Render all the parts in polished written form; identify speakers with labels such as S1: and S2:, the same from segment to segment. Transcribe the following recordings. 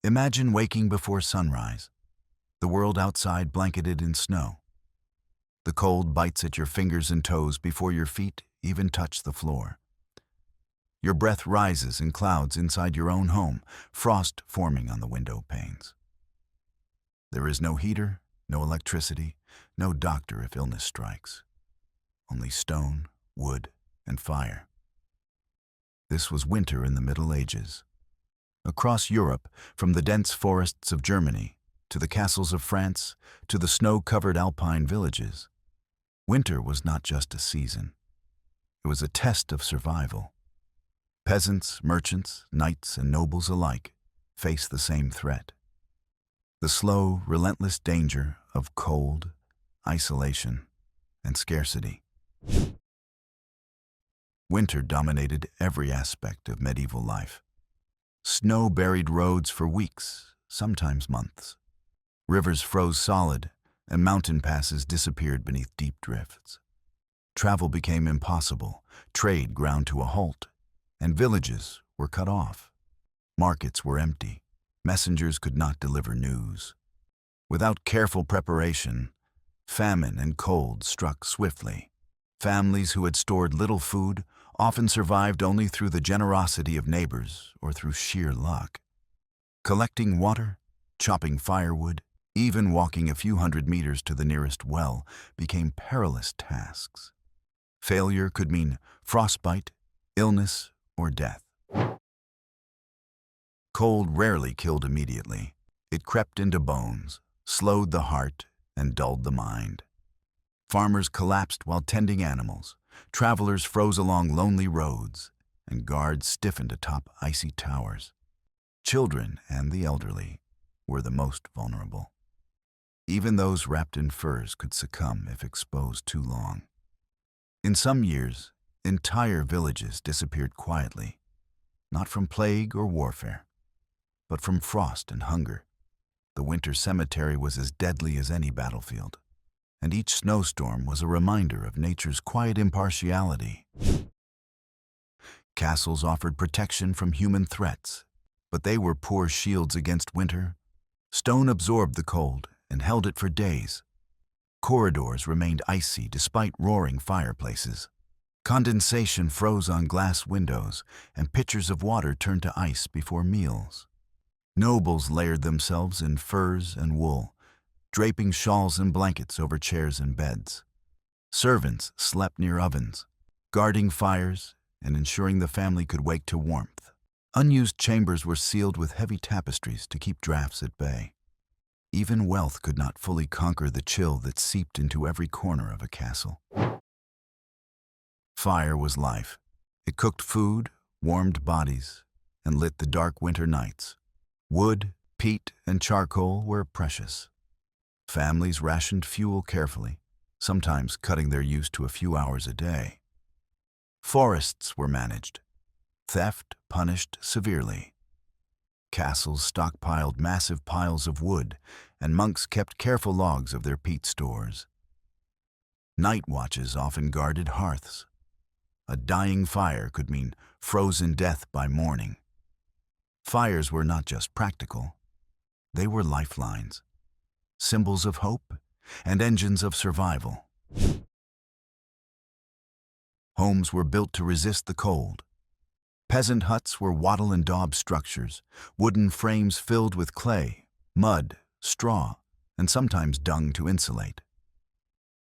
S1: Imagine waking before sunrise, the world outside blanketed in snow. The cold bites at your fingers and toes before your feet even touch the floor. Your breath rises in clouds inside your own home, frost forming on the window panes. There is no heater, no electricity, no doctor if illness strikes. Only stone, wood, and fire. This was winter in the Middle Ages. Across Europe, from the dense forests of Germany, to the castles of France, to the snow-covered alpine villages, winter was not just a season. It was a test of survival. Peasants, merchants, knights, and nobles alike faced the same threat. The slow, relentless danger of cold, isolation, and scarcity. Winter dominated every aspect of medieval life. Snow buried roads for weeks, sometimes months. Rivers froze solid, and mountain passes disappeared beneath deep drifts. Travel became impossible, trade ground to a halt, and villages were cut off. Markets were empty. Messengers could not deliver news. Without careful preparation, famine and cold struck swiftly. Families who had stored little food often survived only through the generosity of neighbors or through sheer luck. Collecting water, chopping firewood, even walking a few hundred meters to the nearest well became perilous tasks. Failure could mean frostbite, illness, or death. Cold rarely killed immediately. It crept into bones, slowed the heart, and dulled the mind. Farmers collapsed while tending animals, travelers froze along lonely roads, and guards stiffened atop icy towers. Children and the elderly were the most vulnerable. Even those wrapped in furs could succumb if exposed too long. In some years, entire villages disappeared quietly, not from plague or warfare, but from frost and hunger. The winter cemetery was as deadly as any battlefield, and each snowstorm was a reminder of nature's quiet impartiality. Castles offered protection from human threats, but they were poor shields against winter. Stone absorbed the cold and held it for days. Corridors remained icy despite roaring fireplaces. Condensation froze on glass windows, and pitchers of water turned to ice before meals. Nobles layered themselves in furs and wool, draping shawls and blankets over chairs and beds. Servants slept near ovens, guarding fires and ensuring the family could wake to warmth. Unused chambers were sealed with heavy tapestries to keep drafts at bay. Even wealth could not fully conquer the chill that seeped into every corner of a castle. Fire was life. It cooked food, warmed bodies, and lit the dark winter nights. Wood, peat, and charcoal were precious. Families rationed fuel carefully, sometimes cutting their use to a few hours a day. Forests were managed. Theft punished severely. Castles stockpiled massive piles of wood, and monks kept careful logs of their peat stores. Night watches often guarded hearths. A dying fire could mean frozen death by morning. Fires were not just practical. They were lifelines, symbols of hope, and engines of survival. Homes were built to resist the cold. Peasant huts were wattle and daub structures, wooden frames filled with clay, mud, straw, and sometimes dung to insulate.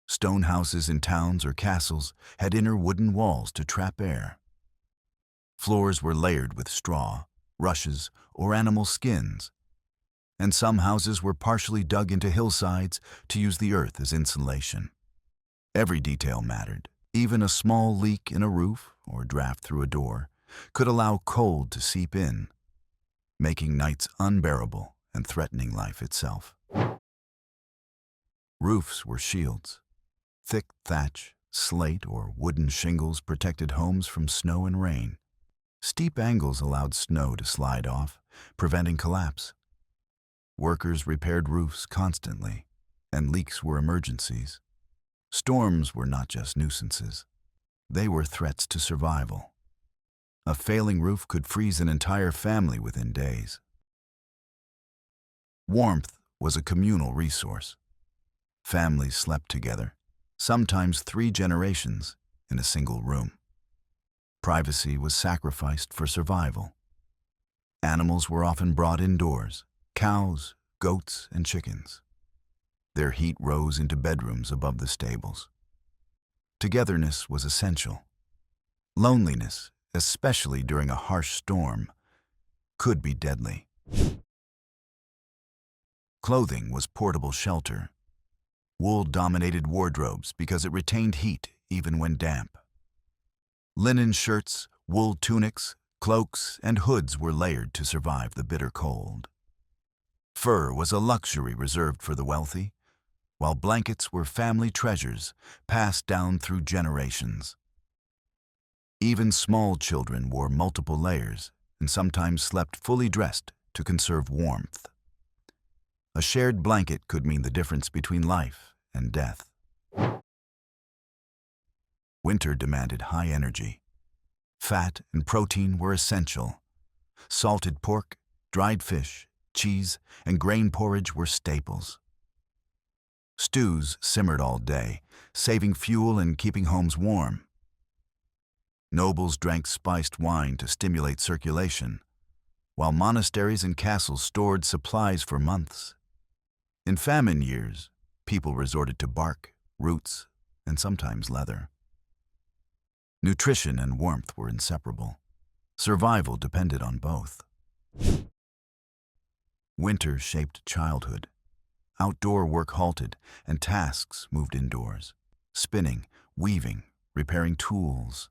S1: Stone houses in towns or castles had inner wooden walls to trap air. Floors were layered with straw, rushes, or animal skins, and some houses were partially dug into hillsides to use the earth as insulation. Every detail mattered. Even a small leak in a roof or draft through a door could allow cold to seep in, making nights unbearable and threatening life itself. Roofs were shields. Thick thatch, slate, or wooden shingles protected homes from snow and rain. Steep angles allowed snow to slide off, preventing collapse. Workers repaired roofs constantly, and leaks were emergencies. Storms were not just nuisances. They were threats to survival. A failing roof could freeze an entire family within days. Warmth was a communal resource. Families slept together, sometimes 3 generations, in a single room. Privacy was sacrificed for survival. Animals were often brought indoors: cows, goats, and chickens. Their heat rose into bedrooms above the stables. Togetherness was essential. Loneliness, especially during a harsh storm, could be deadly. Clothing was portable shelter. Wool dominated wardrobes because it retained heat even when damp. Linen shirts, wool tunics, cloaks, and hoods were layered to survive the bitter cold. Fur was a luxury reserved for the wealthy, while blankets were family treasures passed down through generations. Even small children wore multiple layers and sometimes slept fully dressed to conserve warmth. A shared blanket could mean the difference between life and death. Winter demanded high energy. Fat and protein were essential. Salted pork, dried fish, cheese, and grain porridge were staples. Stews simmered all day, saving fuel and keeping homes warm. Nobles drank spiced wine to stimulate circulation, while monasteries and castles stored supplies for months. In famine years, people resorted to bark, roots, and sometimes leather. Nutrition and warmth were inseparable. Survival depended on both. Winter shaped childhood. Outdoor work halted, and tasks moved indoors. Spinning, weaving, repairing tools.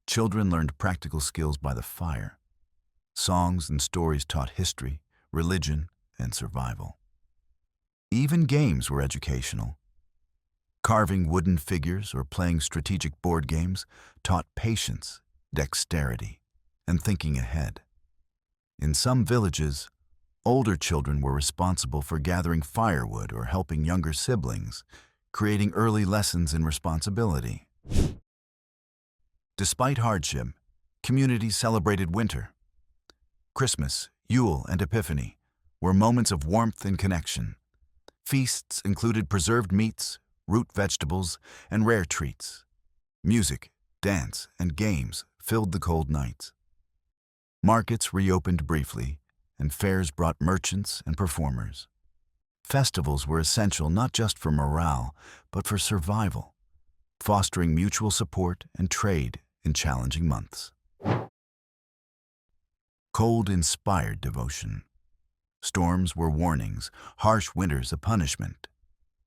S1: Children learned practical skills by the fire. Songs and stories taught history, religion, and survival. Even games were educational. Carving wooden figures or playing strategic board games taught patience, dexterity, and thinking ahead. In some villages, older children were responsible for gathering firewood or helping younger siblings, creating early lessons in responsibility. Despite hardship, communities celebrated winter. Christmas, Yule, and Epiphany were moments of warmth and connection. Feasts included preserved meats, root vegetables, and rare treats. Music, dance, and games filled the cold nights. Markets reopened briefly, and fairs brought merchants and performers. Festivals were essential not just for morale, but for survival, fostering mutual support and trade in challenging months. Cold inspired devotion. Storms were warnings, harsh winters a punishment.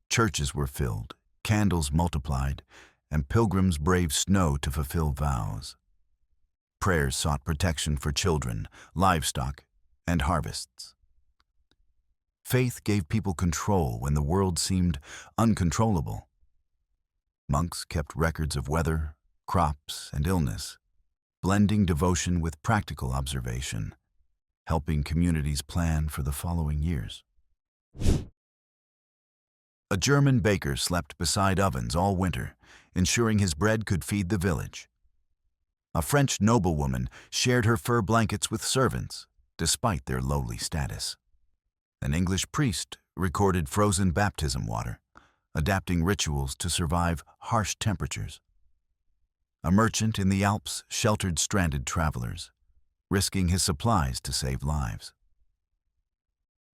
S1: Churches were filled, candles multiplied, and pilgrims braved snow to fulfill vows. Prayers sought protection for children, livestock, and harvests. Faith gave people control when the world seemed uncontrollable. Monks kept records of weather, crops, and illness, blending devotion with practical observation, helping communities plan for the following years. A German baker slept beside ovens all winter, ensuring his bread could feed the village. A French noblewoman shared her fur blankets with servants, despite their lowly status. An English priest recorded frozen baptism water, adapting rituals to survive harsh temperatures. A merchant in the Alps sheltered stranded travelers, risking his supplies to save lives.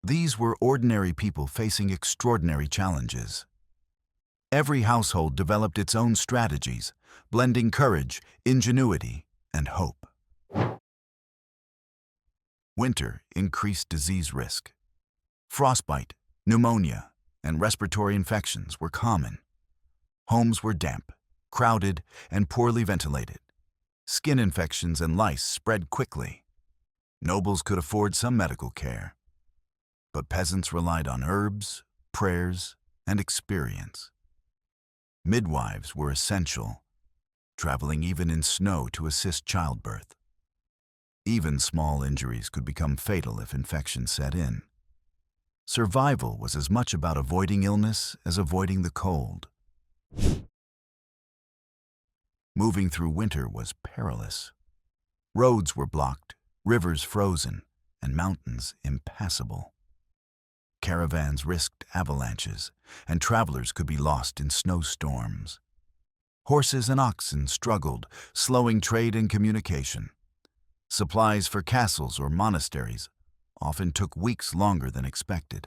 S1: These were ordinary people facing extraordinary challenges. Every household developed its own strategies, blending courage, ingenuity, and hope. Winter increased disease risk. Frostbite, pneumonia, and respiratory infections were common. Homes were damp, crowded, and poorly ventilated. Skin infections and lice spread quickly. Nobles could afford some medical care, but peasants relied on herbs, prayers, and experience. Midwives were essential, traveling even in snow to assist childbirth. Even small injuries could become fatal if infection set in. Survival was as much about avoiding illness as avoiding the cold. Moving through winter was perilous. Roads were blocked, rivers frozen, and mountains impassable. caravans risked avalanches, and travelers could be lost in snowstorms. Horses and oxen struggled, slowing trade and communication. Supplies for castles or monasteries often took weeks longer than expected.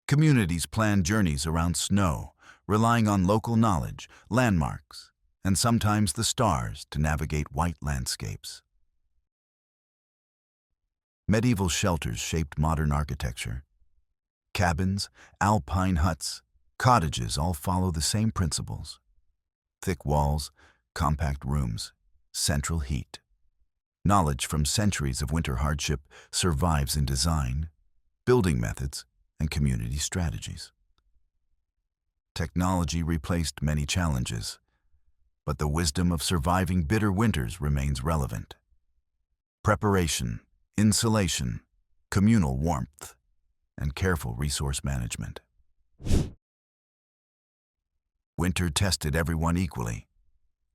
S1: Communities planned journeys around snow, relying on local knowledge, landmarks, and sometimes the stars to navigate white landscapes. Medieval shelters shaped modern architecture. Cabins, alpine huts, cottages all follow the same principles. Thick walls, compact rooms, central heat. Knowledge from centuries of winter hardship survives in design, building methods, and community strategies. Technology replaced many challenges, but the wisdom of surviving bitter winters remains relevant. Preparation, insulation, communal warmth, and careful resource management. Winter tested everyone equally.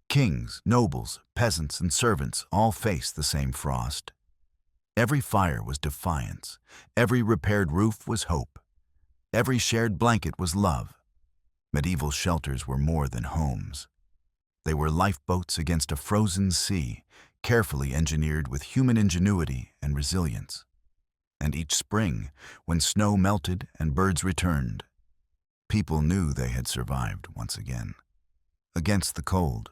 S1: Kings, nobles, peasants, and servants all faced the same frost. Every fire was defiance. Every repaired roof was hope. Every shared blanket was love. Medieval shelters were more than homes. They were lifeboats against a frozen sea, carefully engineered with human ingenuity and resilience. And each spring, when snow melted and birds returned, people knew they had survived once again. Against the cold,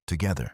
S1: together.